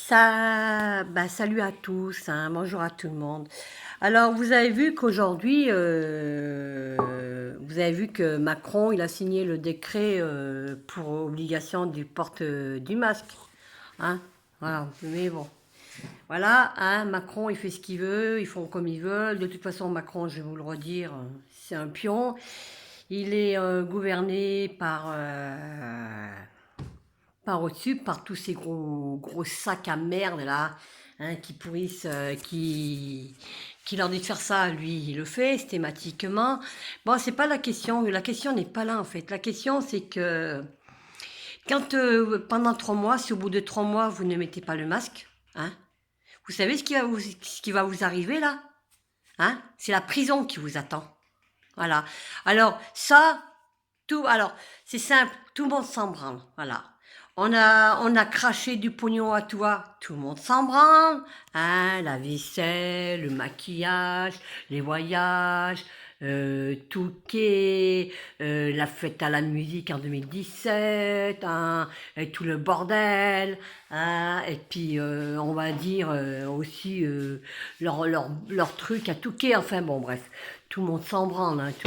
Salut à tous, hein, bonjour à tout le monde. Alors, vous avez vu qu'aujourd'hui, vous avez vu que Macron, il a signé le décret pour obligation du porte du masque. Hein, voilà, mais bon. Voilà, hein, Macron, il fait ce qu'il veut, ils font comme ils veulent. De toute façon, Macron, je vais vous le redire, c'est un pion. Il est gouverné par au-dessus, par tous ces gros sacs à merde là, hein, qui pourrissent, qui leur dit de faire ça, lui il le fait systématiquement. Bon, c'est pas la question n'est pas là en fait. La question c'est que quand pendant 3 mois, si au bout de 3 mois vous ne mettez pas le masque, hein, vous savez ce qui va vous arriver là, hein, c'est la prison qui vous attend. Voilà. Alors ça, alors, c'est simple, tout le monde s'en branle, voilà. On a craché du pognon à toi, tout le monde s'en branle, hein, la vaisselle, le maquillage, les voyages, Touquet, la fête à la musique en 2017, hein, et tout le bordel, hein, et puis on va dire aussi leur truc à Touquet, enfin bon bref, tout le monde s'en branle, hein, tout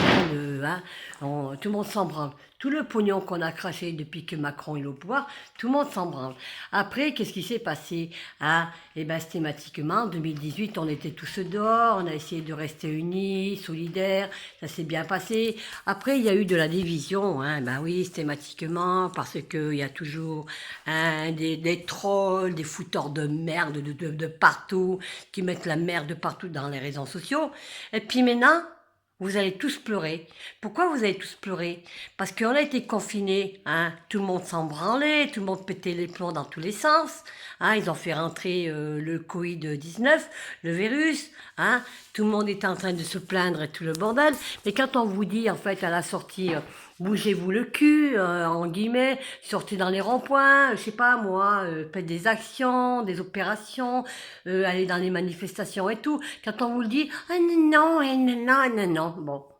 le monde s'en branle. Tout le pognon qu'on a craché depuis que Macron est au pouvoir, tout le monde s'en branle. Après, qu'est-ce qui s'est passé, hein? Eh bien, systématiquement, en 2018, on était tous dehors, on a essayé de rester unis, solidaires, ça s'est bien passé. Après, il y a eu de la division, hein, ben oui, systématiquement, parce qu'il y a toujours hein, des trolls, des fouteurs de merde de partout, qui mettent la merde partout dans les réseaux sociaux. Et puis maintenant, vous allez tous pleurer. Pourquoi vous allez tous pleurer? Parce qu'on a été confinés, hein, tout le monde s'en branlait, tout le monde pétait les plombs dans tous les sens. Hein, ils ont fait rentrer le Covid-19, le virus. Hein, tout le monde était en train de se plaindre et tout le bordel. Mais quand on vous dit, en fait, à la sortie, bougez-vous le cul, en guillemets, sortez dans les ronds-points, je sais pas moi, faites des actions, des opérations, allez dans les manifestations et tout. Quand on vous le dit, ah non, non, non, non, non,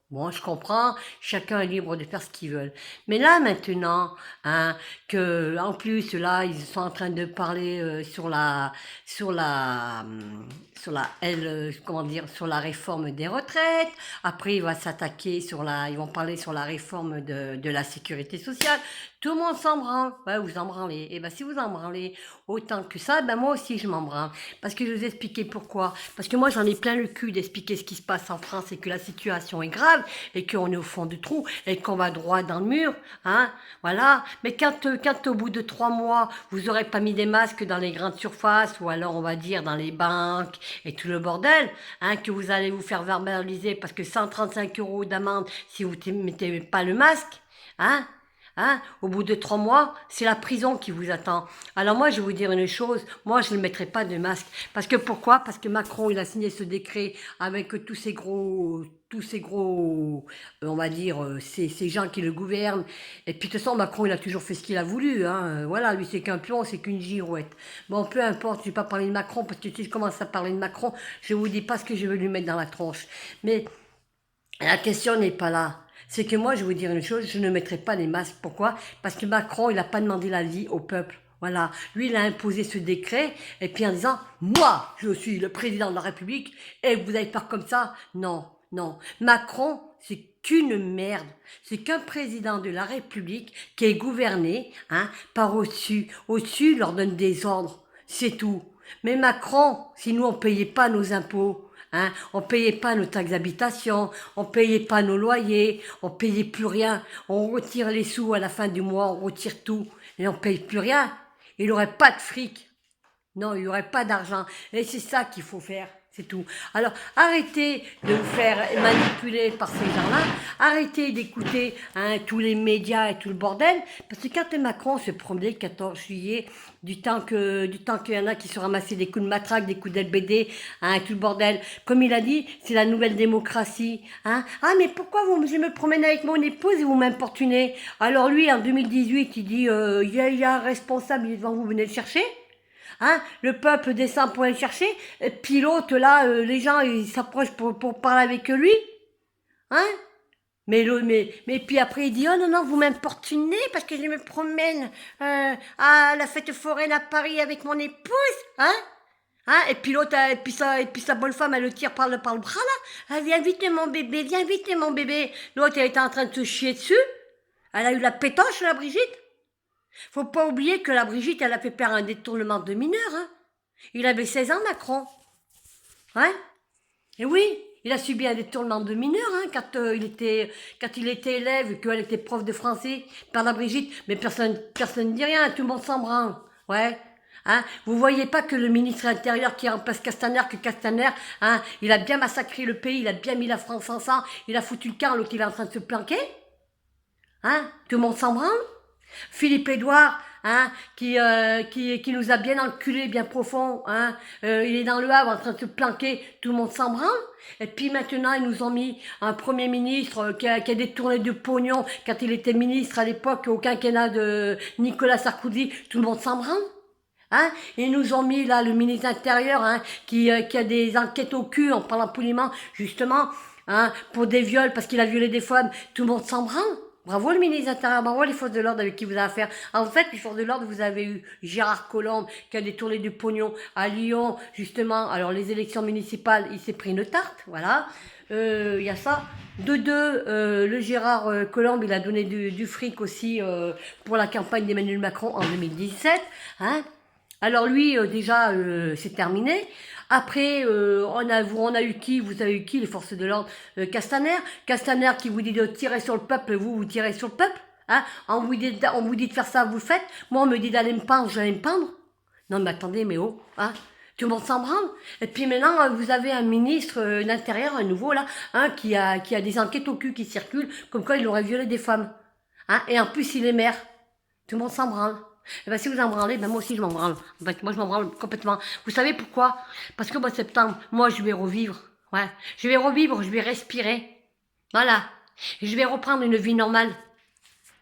bon, je comprends, chacun est libre de faire ce qu'il veut. Mais là maintenant, hein, que en plus là, ils sont en train de parler sur la, comment dire, sur la réforme des retraites. Après, il va s'attaquer ils vont parler sur la réforme de la sécurité sociale. Tout le monde s'en branle. Ouais, vous en branlez. Et ben, si vous en branlez autant que ça, ben moi aussi je m'en branle. Parce que je vais vous expliquer pourquoi. Parce que moi j'en ai plein le cul d'expliquer ce qui se passe en France et que la situation est grave et qu'on est au fond du trou et qu'on va droit dans le mur. Hein, voilà. Mais quand au bout de 3 mois, vous aurez pas mis des masques dans les grandes surfaces ou alors on va dire dans les banques et tout le bordel, hein, que vous allez vous faire verbaliser parce que 135 € d'amende si vous ne mettez pas le masque, hein, hein, au bout de 3 mois, c'est la prison qui vous attend. Alors moi, je vais vous dire une chose, moi je ne mettrai pas de masque. Parce que pourquoi? Parce que Macron, il a signé ce décret avec tous ces gros, on va dire, ces gens qui le gouvernent. Et puis de toute façon, Macron, il a toujours fait ce qu'il a voulu. Hein. Voilà, lui, c'est qu'un pion, c'est qu'une girouette. Bon, peu importe, je ne vais pas parler de Macron, parce que si je commence à parler de Macron, je vous dis pas ce que je veux lui mettre dans la tronche. Mais la question n'est pas là. C'est que moi, je vais vous dire une chose, je ne mettrai pas les masques. Pourquoi? Parce que Macron, il n'a pas demandé l'avis au peuple. Voilà. Lui, il a imposé ce décret, et puis en disant, moi, je suis le président de la République, et vous allez faire comme ça. Non, non. Macron, c'est qu'une merde. C'est qu'un président de la République qui est gouverné, hein, par au-dessus. Au-dessus, il leur donne des ordres. C'est tout. Mais Macron, si nous, on payait pas nos impôts, hein, on payait pas nos taxes d'habitation, on payait pas nos loyers, on payait plus rien. On retire les sous à la fin du mois, on retire tout et on paye plus rien. Il n'aurait pas de fric. Non, il n'y aurait pas d'argent. Et c'est ça qu'il faut faire. C'est tout. Alors, arrêtez de vous faire manipuler par ces gens-là. Arrêtez d'écouter hein, tous les médias et tout le bordel. Parce que quand Macron se promenait le 14 juillet, du temps qu'il y en a qui se ramassaient des coups de matraque, des coups d'LBD, hein, tout le bordel. Comme il a dit, c'est la nouvelle démocratie. Hein. Ah, mais pourquoi je me promène avec mon épouse et vous m'importunez? Alors lui, en 2018, il dit, il y a un responsable, il est devant vous, venez le chercher. Hein, le peuple descend pour aller chercher, et puis l'autre là, les gens ils s'approchent pour parler avec lui, hein, Mais puis après, il dit, oh non, non, vous m'importunez parce que je me promène à la fête foraine à Paris avec mon épouse, hein? Hein, et puis l'autre, et puis sa bonne femme, elle le tire par le bras là. Ah, viens vite mon bébé, viens vite mon bébé. L'autre, elle était en train de se chier dessus. Elle a eu la pétanche, la Brigitte. Faut pas oublier que la Brigitte, elle a fait faire un détournement de mineur. Hein. Il avait 16 ans, Macron. Hein? Et oui, il a subi un détournement de mineur hein, quand il était élève et qu'elle était prof de français par la Brigitte. Mais personne ne dit rien, tout le monde s'en branle. Ouais. Hein, vous voyez pas que le ministre intérieur qui remplace Castaner, hein, il a bien massacré le pays, il a bien mis la France en sang, il a foutu le camp, l'autre il est en train de se planquer. Hein, tout le monde s'en branle. Philippe Édouard, hein, qui nous a bien enculé, bien profond, hein, il est dans le Havre en train de se planquer, tout le monde s'en branle. Et puis maintenant, ils nous ont mis un Premier ministre qui a détourné du pognon quand il était ministre à l'époque au quinquennat de Nicolas Sarkozy, tout le monde s'en branle. Hein, ils nous ont mis là le ministre intérieur hein, qui a des enquêtes au cul en parlant poliment, justement, hein, pour des viols parce qu'il a violé des femmes, tout le monde s'en branle. Bravo le ministre intérieur, bravo les forces de l'ordre avec qui vous avez affaire. En fait, les forces de l'ordre, vous avez eu Gérard Collomb qui a détourné du pognon à Lyon, justement. Alors les élections municipales, il s'est pris une tarte, voilà. Il y a ça. De deux, le Gérard Collomb, il a donné du fric aussi pour la campagne d'Emmanuel Macron en 2017. Hein. Alors lui, déjà, c'est terminé. Après, on a eu qui? Vous avez eu qui, les forces de l'ordre? Castaner. Castaner qui vous dit de tirer sur le peuple, vous tirez sur le peuple. Hein? On vous dit de faire ça, vous le faites. Moi, on me dit d'aller me pendre, j'allais me pendre. Non, mais attendez, mais oh, hein? Tout le monde s'en branle. Et puis maintenant, vous avez un ministre d'Intérieur, un nouveau là, hein, qui a des enquêtes au cul qui circulent, comme quoi il aurait violé des femmes. Hein? Et en plus, il est maire. Tout le monde s'en branle. Et ben si vous en branlez, ben moi aussi je m'en branle. Ben, moi je m'en branle complètement. Vous savez pourquoi? Parce que au mois de septembre, moi je vais revivre. Ouais. Je vais revivre, je vais respirer. Voilà. Et je vais reprendre une vie normale.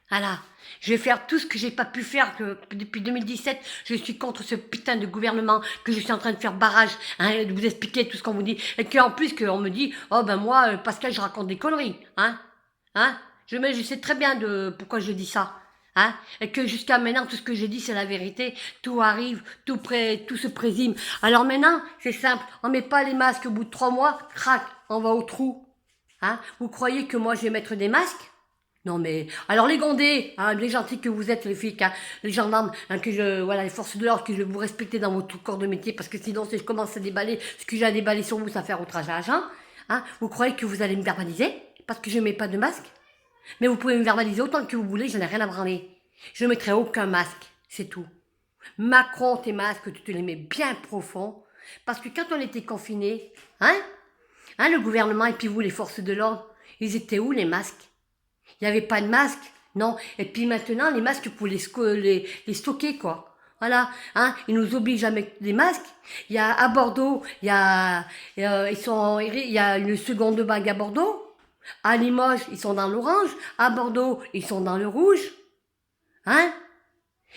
Voilà. Je vais faire tout ce que j'ai pas pu faire que depuis 2017. Je suis contre ce putain de gouvernement que je suis en train de faire barrage, hein, de vous expliquer tout ce qu'on vous dit. Et qu'en plus qu'on me dit, oh ben moi, Pascal, je raconte des conneries. Hein? Hein? Je sais très bien de pourquoi je dis ça. Hein? Et que jusqu'à maintenant, tout ce que j'ai dit, c'est la vérité. Tout arrive, tout se présume. Alors maintenant, c'est simple. On met pas les masques au bout de 3 mois, crac, on va au trou. Hein? Vous croyez que moi, je vais mettre des masques? Non mais, alors les gondés, hein, les gentils que vous êtes, les flics, hein, les gendarmes, hein, voilà, les forces de l'ordre, que je vais vous respecter dans votre corps de métier, parce que sinon, si je commence à déballer ce que j'ai à déballer sur vous, ça fait outrage à l'agent. Hein? Vous croyez que vous allez me verbaliser parce que je mets pas de masque? Mais vous pouvez me verbaliser autant que vous voulez, je n'ai rien à branler. Je ne mettrai aucun masque, c'est tout. Macron, tes masques, tu te les mets bien profond. Parce que quand on était confinés, hein, le gouvernement et puis vous, les forces de l'ordre, ils étaient où les masques? Il n'y avait pas de masque, non. Et puis maintenant, les masques, pour les stocker, quoi. Voilà, hein, ils nous obligent à mettre des masques. Il y a à Bordeaux, il y a une seconde vague à Bordeaux. À Limoges, ils sont dans l'orange. À Bordeaux, ils sont dans le rouge. Hein?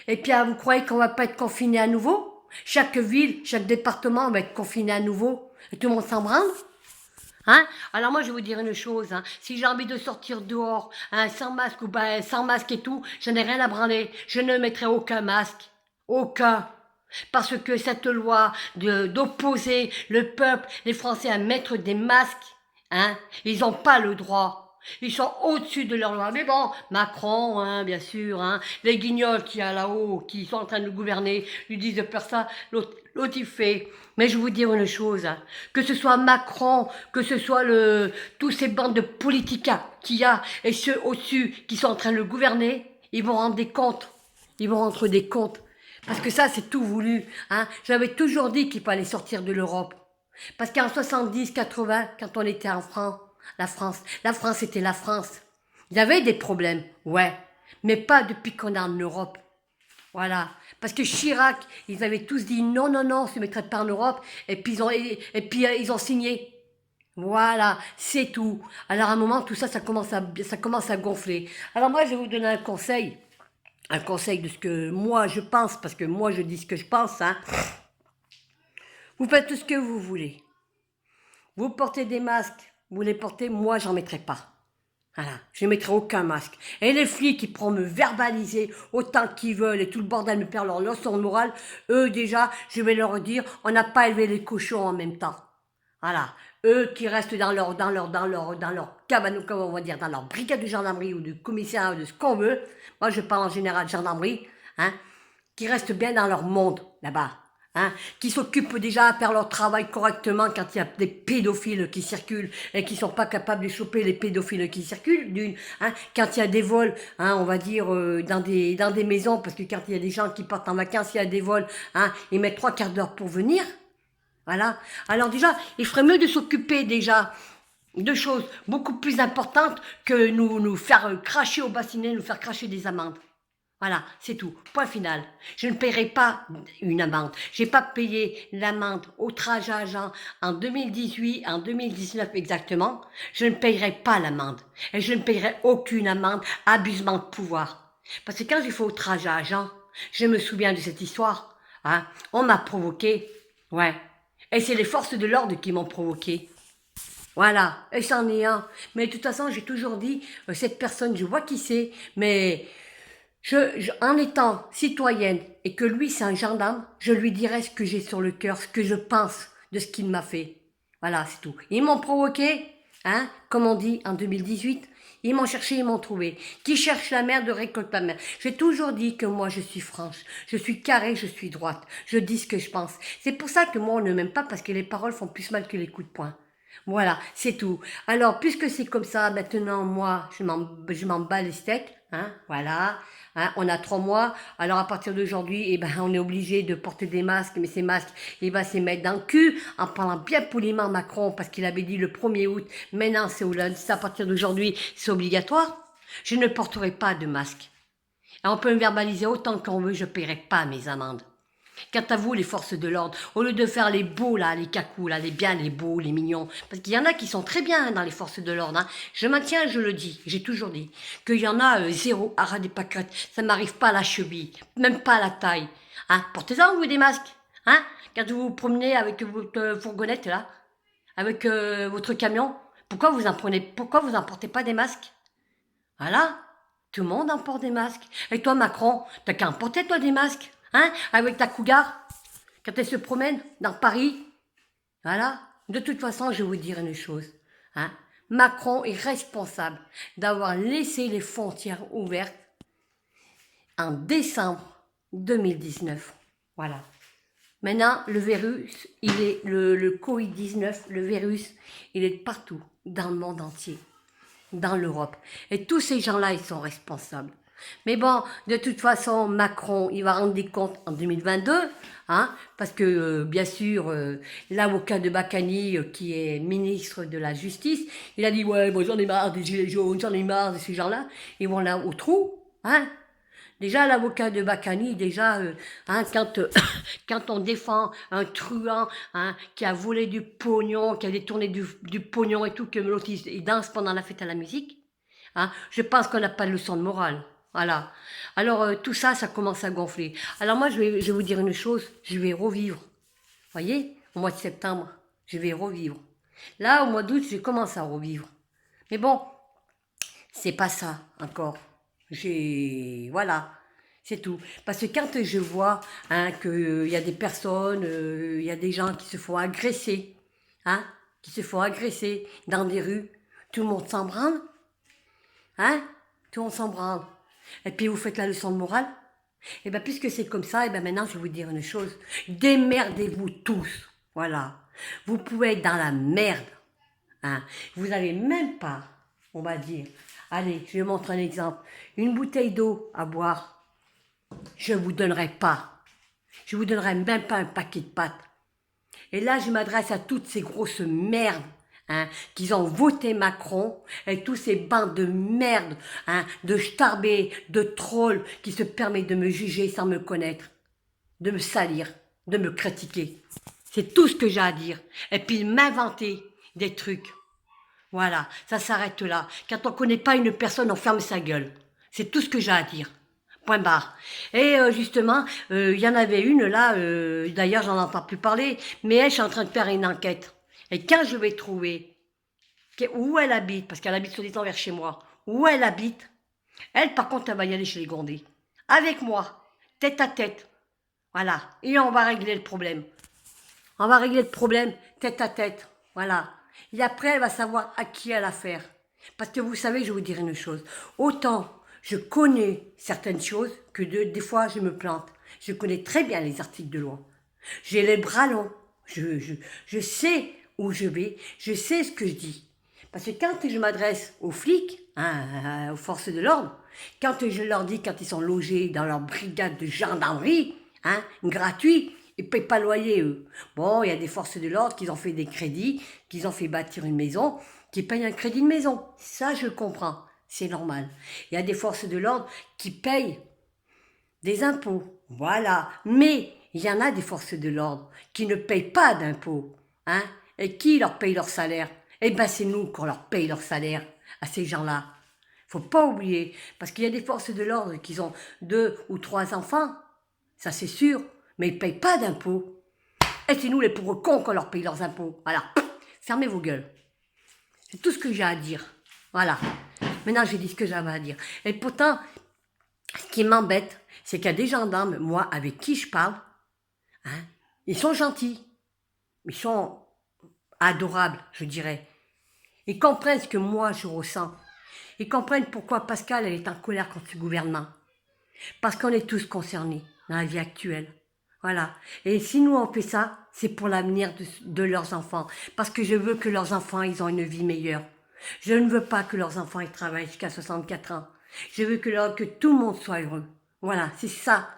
Et puis, vous croyez qu'on va pas être confiné à nouveau? Chaque ville, chaque département va être confiné à nouveau. Et tout le monde s'en branle? Hein? Alors moi, je vais vous dire une chose. Hein. Si j'ai envie de sortir dehors, hein, sans masque ou sans masque et tout, je n'ai rien à branler. Je ne mettrai aucun masque. Aucun. Parce que cette loi d'opposer le peuple, les Français à mettre des masques, hein, ils n'ont pas le droit. Ils sont au-dessus de leur loi. Mais bon, Macron, hein, bien sûr, hein, les guignols qui a là-haut, qui sont en train de gouverner, lui disent de faire ça, l'autre il fait. Mais je vais vous dire une chose, hein, que ce soit Macron, que ce soit tous ces bandes de politica qu'il y a, et ceux au-dessus qui sont en train de le gouverner, ils vont rendre des comptes. Ils vont rendre des comptes. Parce que ça, c'est tout voulu. Hein. J'avais toujours dit qu'il fallait sortir de l'Europe. Parce qu'en 70-80, quand on était en France, la France était la France. Il y avait des problèmes, ouais, mais pas depuis qu'on est en Europe. Voilà. Parce que Chirac, ils avaient tous dit non, non, non, on ne se mettrait pas en Europe, et puis ils ont signé. Voilà, c'est tout. Alors à un moment, tout ça, ça commence à gonfler. Alors moi, je vais vous donner un conseil de ce que moi je pense, parce que moi je dis ce que je pense, hein. Vous faites tout ce que vous voulez. Vous portez des masques, vous les portez, moi j'en mettrai pas. Voilà, je ne mettrai aucun masque. Et les flics, ils pourront me verbaliser autant qu'ils veulent et tout le bordel me perd leur leçon de morale. Eux, déjà, je vais leur dire, on n'a pas élevé les cochons en même temps. Voilà. Eux qui restent dans leur cabane, comment on va dire, dans leur brigade de gendarmerie ou de commissariat ou de ce qu'on veut. Moi, je parle en général de gendarmerie, hein, qui restent bien dans leur monde, là-bas. Hein, qui s'occupent déjà à faire leur travail correctement quand il y a des pédophiles qui circulent et qui sont pas capables de choper les pédophiles qui circulent, quand il y a des vols, on va dire, dans des maisons, parce que quand il y a des gens qui partent en vacances, il y a des vols, ils mettent 3/4 d'heure pour venir. Voilà. Alors déjà, il ferait mieux de s'occuper déjà de choses beaucoup plus importantes que nous faire cracher au bassinet, nous faire cracher des amendes. Voilà, c'est tout. Point final. Je ne paierai pas une amende. J'ai pas payé l'amende outrage à agent en 2018, en 2019 exactement. Je ne paierai pas l'amende. Et je ne paierai aucune amende abusement de pouvoir. Parce que quand j'ai fait outrage à agent, je me souviens de cette histoire. On m'a provoqué. Ouais. Et c'est les forces de l'ordre qui m'ont provoqué. Voilà, et c'en est un. Mais de toute façon, j'ai toujours dit, cette personne, je vois qui c'est, mais en étant citoyenne et que lui c'est un gendarme, je lui dirai ce que j'ai sur le cœur, ce que je pense de ce qu'il m'a fait. Voilà, c'est tout. Ils m'ont provoqué, comme on dit en 2018. Ils m'ont cherché, ils m'ont trouvé. Qui cherche la merde récolte la merde. J'ai toujours dit que moi je suis franche, je suis carrée, je suis droite. Je dis ce que je pense. C'est pour ça que moi on ne m'aime pas parce que les paroles font plus mal que les coups de poing. Voilà, c'est tout. Alors, puisque c'est comme ça, maintenant, moi, je m'en bats les steaks, voilà. On a 3 mois, alors à partir d'aujourd'hui, on est obligé de porter des masques, mais ces masques, il va se mettre dans le cul, en parlant bien poliment Macron, parce qu'il avait dit le 1er août, maintenant c'est au lundi, c'est à partir d'aujourd'hui, c'est obligatoire. Je ne porterai pas de masque. Et on peut me verbaliser autant qu'on veut, je ne paierai pas mes amendes. Quant à vous, les forces de l'ordre, au lieu de faire les beaux, là, les cacous, là, les beaux, les mignons, parce qu'il y en a qui sont très bien dans les forces de l'ordre, je maintiens, je le dis, j'ai toujours dit, qu'il y en a zéro, à ras des pâquerettes, ça m'arrive pas à la cheville, même pas à la taille. Portez-en, vous, des masques, quand vous vous promenez avec votre fourgonnette, là, avec votre camion, pourquoi vous en portez pas des masques? Voilà, tout le monde en porte des masques. Et toi, Macron, t'as qu'à en porter, toi, des masques, avec ta cougar, quand elle se promène dans Paris. Voilà. De toute façon, je vais vous dire une chose. Macron est responsable d'avoir laissé les frontières ouvertes en décembre 2019. Voilà. Maintenant, le virus, le Covid-19, le virus, il est partout, dans le monde entier, dans l'Europe. Et tous ces gens-là, ils sont responsables. Mais bon, de toute façon, Macron, il va rendre des comptes en 2022, parce que, bien sûr, l'avocat de Bacani, qui est ministre de la Justice, il a dit, ouais, bon, j'en ai marre des gilets jaunes, j'en ai marre de ces gens-là, ils vont là au trou, Déjà, l'avocat de Bacani, quand on défend un truand qui a volé du pognon, qui a détourné du pognon et tout, que l'autre il danse pendant la fête à la musique, je pense qu'on n'a pas de leçon de morale. Voilà. Alors, tout ça, ça commence à gonfler. Alors moi, je vais vous dire une chose, je vais revivre. Voyez, au mois de septembre, je vais revivre. Là, au mois d'août, je commence à revivre. Mais bon, c'est pas ça encore. Voilà, c'est tout. Parce que quand je vois qu'il y a des personnes, il y a des gens qui se font agresser, qui se font agresser dans des rues, tout le monde s'en branle, tout le monde s'en branle. Et puis vous faites la leçon de morale. Et bien puisque c'est comme ça, et bien maintenant je vais vous dire une chose, démerdez-vous tous, voilà. Vous pouvez être dans la merde, vous n'avez même pas, on va dire, allez, je vais vous montrer un exemple. Une bouteille d'eau à boire, je ne vous donnerai pas. Je ne vous donnerai même pas un paquet de pâtes. Et là, je m'adresse à toutes ces grosses merdes qu'ils ont voté Macron et tous ces bandes de merde, de starbés, de trolls qui se permettent de me juger sans me connaître, de me salir, de me critiquer. C'est tout ce que j'ai à dire. Et puis m'inventer des trucs. Voilà, ça s'arrête là. Quand on connaît pas une personne, on ferme sa gueule. C'est tout ce que j'ai à dire. Point barre. Et justement, il y en avait une là, d'ailleurs j'en entends plus parler, mais je suis en train de faire une enquête. Et quand je vais trouver où elle habite, parce qu'elle habite soi-disant vers chez moi, où elle habite, elle, par contre, elle va y aller chez les Gondés. Avec moi, tête à tête. Voilà. Et on va régler le problème. On va régler le problème tête à tête. Voilà. Et après, elle va savoir à qui elle a affaire. Parce que vous savez, je vais vous dire une chose. Autant je connais certaines choses que des fois, je me plante. Je connais très bien les articles de loi. J'ai les bras longs. Je sais où je vais. Je sais ce que je dis. Parce que quand je m'adresse aux flics, aux forces de l'ordre, quand je leur dis, quand ils sont logés dans leur brigade de gendarmerie, gratuit, ils ne payent pas le loyer, eux. Bon, il y a des forces de l'ordre qui ont fait des crédits, qui ont fait bâtir une maison, qui payent un crédit de maison. Ça, je le comprends. C'est normal. Il y a des forces de l'ordre qui payent des impôts. Voilà. Mais il y en a des forces de l'ordre qui ne payent pas d'impôts. Et qui leur paye leur salaire? Eh bien, c'est nous qu'on leur paye leur salaire à ces gens-là. Faut pas oublier. Parce qu'il y a des forces de l'ordre qui ont 2 ou 3 enfants. Ça, c'est sûr. Mais ils ne payent pas d'impôts. Et c'est nous les pauvres cons qu'on leur paye leurs impôts. Voilà. Fermez vos gueules. C'est tout ce que j'ai à dire. Voilà. Maintenant, j'ai dit ce que j'avais à dire. Et pourtant, ce qui m'embête, c'est qu'il y a des gendarmes, moi, avec qui je parle, ils sont gentils. Ils sont adorables, je dirais. Ils comprennent ce que moi, je ressens. Ils comprennent pourquoi Pascal, elle est en colère contre ce gouvernement. Parce qu'on est tous concernés dans la vie actuelle. Voilà. Et si nous on fait ça, c'est pour l'avenir de leurs enfants. Parce que je veux que leurs enfants, ils ont une vie meilleure. Je ne veux pas que leurs enfants, ils travaillent jusqu'à 64 ans. Je veux que tout le monde soit heureux. Voilà, c'est ça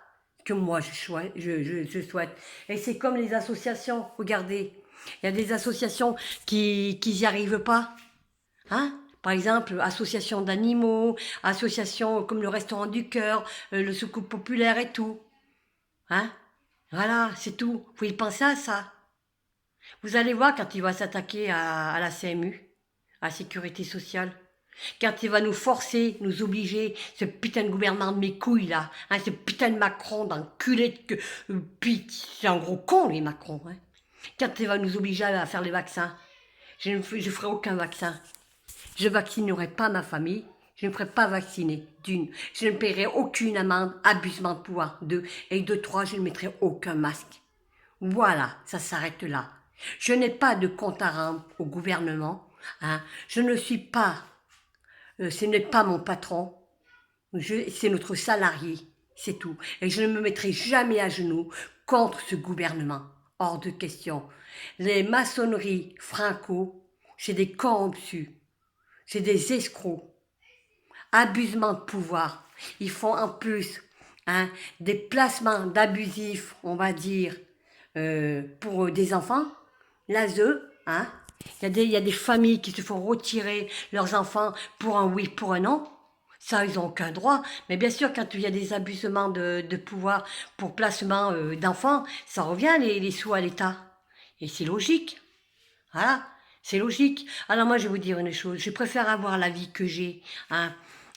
que moi je souhaite. Et c'est comme les associations, regardez. Il y a des associations qui n'y arrivent pas. Par exemple, association d'animaux, association comme le Restaurant du Cœur, le Secours Populaire et tout. Voilà, c'est tout. Vous y pensez à ça. Vous allez voir quand il va s'attaquer à la CMU, à la Sécurité Sociale. Quand il va nous forcer, nous obliger, ce putain de gouvernement de mes couilles là, ce putain de Macron, d'enculé de puis c'est un gros con les Macron. Quand il va nous obliger à faire les vaccins, je ferai aucun vaccin. Je vaccinerai pas ma famille, je ne ferai pas vacciner, d'une. Je ne paierai aucune amende, abusement de pouvoir, 2. Et de 3, je ne mettrai aucun masque. Voilà, ça s'arrête là. Je n'ai pas de compte à rendre au gouvernement. Je ne suis pas, ce n'est pas mon patron, c'est notre salarié, c'est tout. Et je ne me mettrai jamais à genoux contre ce gouvernement. Hors de question. Les maçonneries franco, c'est des corrompus. C'est des escrocs, abusement de pouvoir. Ils font en plus des placements d'abusifs, on va dire, pour des enfants. L'ASE, il y a des familles qui se font retirer leurs enfants pour un oui, pour un non. Ça, ils n'ont aucun droit. Mais bien sûr, quand il y a des abusements de pouvoir pour placement d'enfants, ça revient les sous à l'État. Et c'est logique. Voilà. C'est logique. Alors moi, je vais vous dire une chose. Je préfère avoir la vie que j'ai.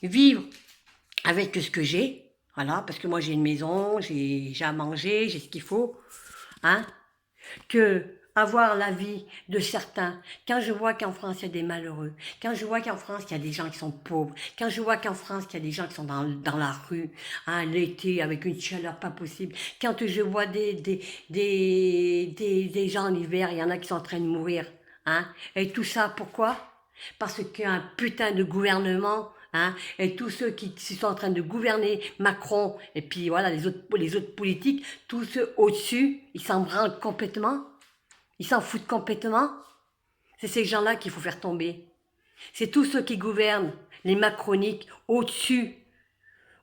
Vivre avec ce que j'ai. Voilà, parce que moi, j'ai une maison, j'ai à manger, j'ai ce qu'il faut. Que avoir la vie de certains. Quand je vois qu'en France, il y a des malheureux. Quand je vois qu'en France, il y a des gens qui sont pauvres. Quand je vois qu'en France, il y a des gens qui sont dans la rue, l'été, avec une chaleur pas possible. Quand je vois des gens en hiver, il y en a qui sont en train de mourir. Et tout ça, pourquoi? Parce qu'il y a un putain de gouvernement, et tous ceux qui sont en train de gouverner, Macron, et puis voilà, les autres politiques, tous ceux au-dessus, ils s'en branlent complètement, ils s'en foutent complètement. C'est ces gens-là qu'il faut faire tomber. C'est tous ceux qui gouvernent, les macroniques, au-dessus,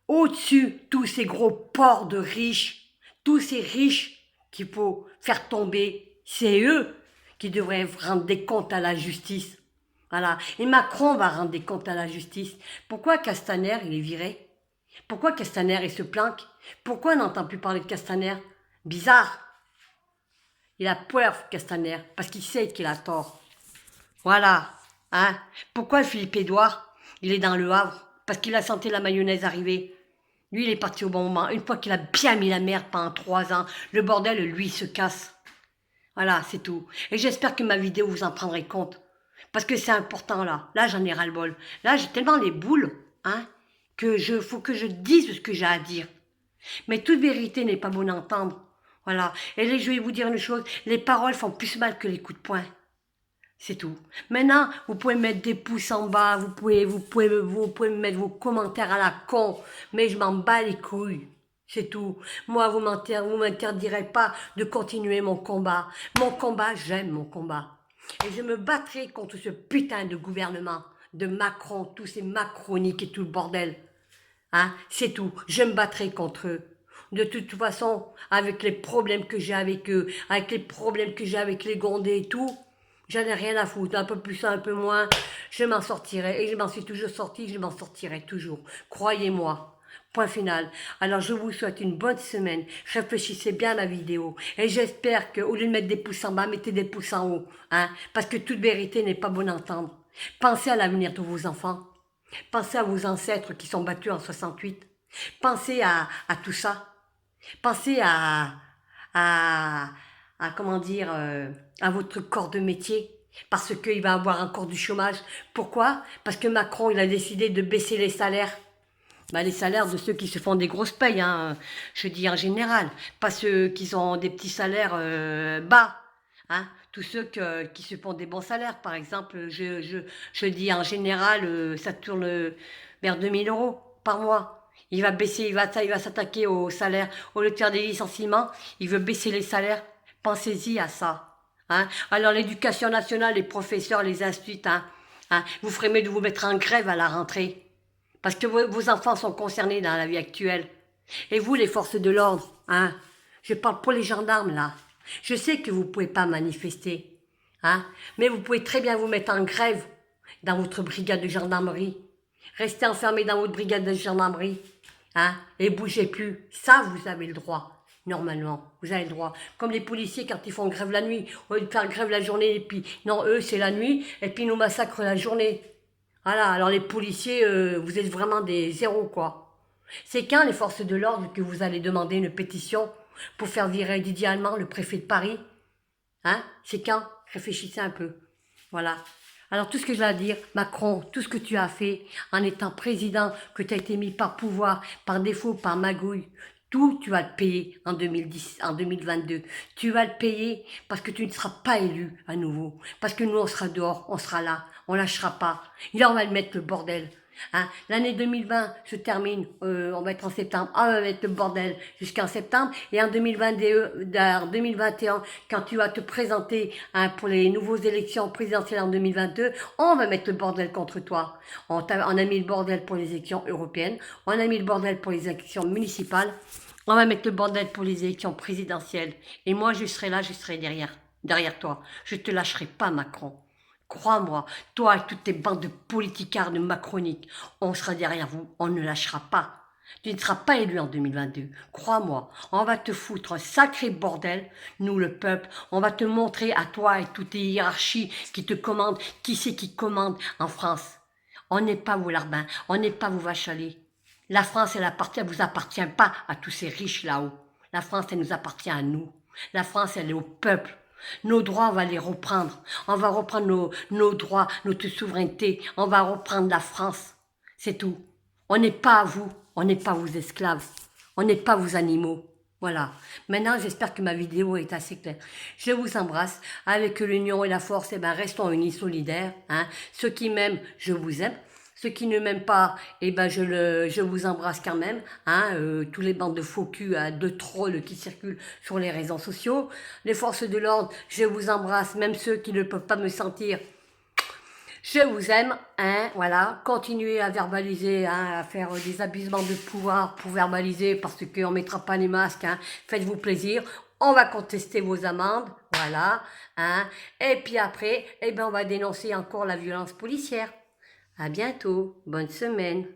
tous ces gros porcs de riches, tous ces riches qu'il faut faire tomber, c'est eux qui devraient rendre des comptes à la justice. Voilà. Et Macron va rendre des comptes à la justice. Pourquoi Castaner, il est viré? Pourquoi Castaner, il se planque? Pourquoi on n'entend plus parler de Castaner? Bizarre. Il a peur, Castaner, parce qu'il sait qu'il a tort. Voilà. Pourquoi Philippe Édouard, il est dans le Havre? Parce qu'il a senti la mayonnaise arriver. Lui, il est parti au bon moment. Une fois qu'il a bien mis la merde pendant 3 ans, le bordel, lui, se casse. Voilà, c'est tout. Et j'espère que ma vidéo, vous en prendrez compte. Parce que c'est important là. Là, j'en ai ras-le-bol. Là, j'ai tellement les boules, hein, faut que je dise ce que j'ai à dire. Mais toute vérité n'est pas bonne à entendre. Voilà. Et là, je vais vous dire une chose, les paroles font plus mal que les coups de poing. C'est tout. Maintenant, vous pouvez mettre des pouces en bas, vous pouvez mettre vos commentaires à la con, mais je m'en bats les couilles. C'est tout. Moi, vous m'interdirez pas de continuer mon combat. Mon combat, j'aime mon combat. Et je me battrai contre ce putain de gouvernement, de Macron, tous ces macroniques et tout le bordel. Hein, c'est tout. Je me battrai contre eux. De toute façon, avec les problèmes que j'ai avec eux, avec les problèmes que j'ai avec les Gondés et tout, j'en ai rien à foutre. Un peu plus, un peu moins, je m'en sortirai. Et je m'en suis toujours sortie, je m'en sortirai toujours. Croyez-moi. Point final. Alors je vous souhaite une bonne semaine. Réfléchissez bien à ma vidéo. Et j'espère qu'au lieu de mettre des pouces en bas, mettez des pouces en haut. Hein, parce que toute vérité n'est pas bonne à entendre. Pensez à l'avenir de vos enfants. Pensez à vos ancêtres qui sont battus en 68. Pensez à tout ça. Pensez à, comment dire, à votre corps de métier. Parce qu'il va avoir encore du chômage. Pourquoi? Parce que Macron, il a décidé de baisser les salaires. Bah, les salaires de ceux qui se font des grosses payes, hein, je dis en général. Pas ceux qui ont des petits salaires bas. Hein, tous ceux qui se font des bons salaires, par exemple, je dis en général, ça tourne vers 2000 € par mois. Il va baisser, il va s'attaquer aux salaires. Au lieu de faire des licenciements, il veut baisser les salaires. Pensez-y à ça. Hein. Alors l'éducation nationale, les professeurs, les instituts, vous ferez mieux de vous mettre en grève à la rentrée. Parce que vos enfants sont concernés dans la vie actuelle. Et vous, les forces de l'ordre, je parle pour les gendarmes là. Je sais que vous ne pouvez pas manifester, mais vous pouvez très bien vous mettre en grève dans votre brigade de gendarmerie. Restez enfermé dans votre brigade de gendarmerie, et bougez plus. Ça, vous avez le droit, normalement. Vous avez le droit. Comme les policiers quand ils font grève la nuit, au lieu de faire grève la journée, et puis, non, eux, c'est la nuit, et puis ils nous massacrent la journée. Voilà, alors les policiers, vous êtes vraiment des zéros, quoi. C'est quand les forces de l'ordre que vous allez demander une pétition pour faire virer Didier Allemand, le préfet de Paris? C'est quand? Réfléchissez un peu. Voilà. Alors tout ce que j'ai à dire, Macron, tout ce que tu as fait en étant président, que tu as été mis par pouvoir, par défaut, par magouille, tout tu vas le payer en 2022. Tu vas le payer parce que tu ne seras pas élu à nouveau. Parce que nous, on sera dehors, on sera là, on lâchera pas. Et là, on va le mettre le bordel. L'année 2020 se termine, on va être en septembre, on va mettre le bordel jusqu'en septembre, et en 2021, quand tu vas te présenter pour les nouvelles élections présidentielles en 2022, on va mettre le bordel contre toi. On a mis le bordel pour les élections européennes, on a mis le bordel pour les élections municipales, on va mettre le bordel pour les élections présidentielles, et moi je serai là, je serai derrière toi. Je te lâcherai pas, Macron. Crois-moi, toi et toutes tes bandes de politicards, de macroniques, on sera derrière vous, on ne lâchera pas. Tu ne seras pas élu en 2022. Crois-moi, on va te foutre un sacré bordel, nous le peuple, on va te montrer à toi et toutes tes hiérarchies qui te commandent, qui c'est qui commande en France. On n'est pas vos larbins, on n'est pas vos vaches à lait. La France, elle vous appartient pas à tous ces riches là-haut. La France, elle nous appartient à nous. La France, elle est au peuple. Nos droits, on va les reprendre. On va reprendre nos droits, notre souveraineté. On va reprendre la France. C'est tout. On n'est pas à vous. On n'est pas vos esclaves. On n'est pas vos animaux. Voilà. Maintenant, j'espère que ma vidéo est assez claire. Je vous embrasse. Avec l'union et la force, restons unis, solidaires. Ceux qui m'aiment, je vous aime. Ceux qui ne m'aiment pas, je vous embrasse quand même. Tous les bandes de faux culs, de trolls qui circulent sur les réseaux sociaux. Les forces de l'ordre, je vous embrasse, même ceux qui ne peuvent pas me sentir. Je vous aime, voilà. Continuez à verbaliser, à faire des abusements de pouvoir pour verbaliser, parce qu'on ne mettra pas les masques. Faites-vous plaisir. On va contester vos amendes, voilà. Et puis après, on va dénoncer encore la violence policière. À bientôt, bonne semaine.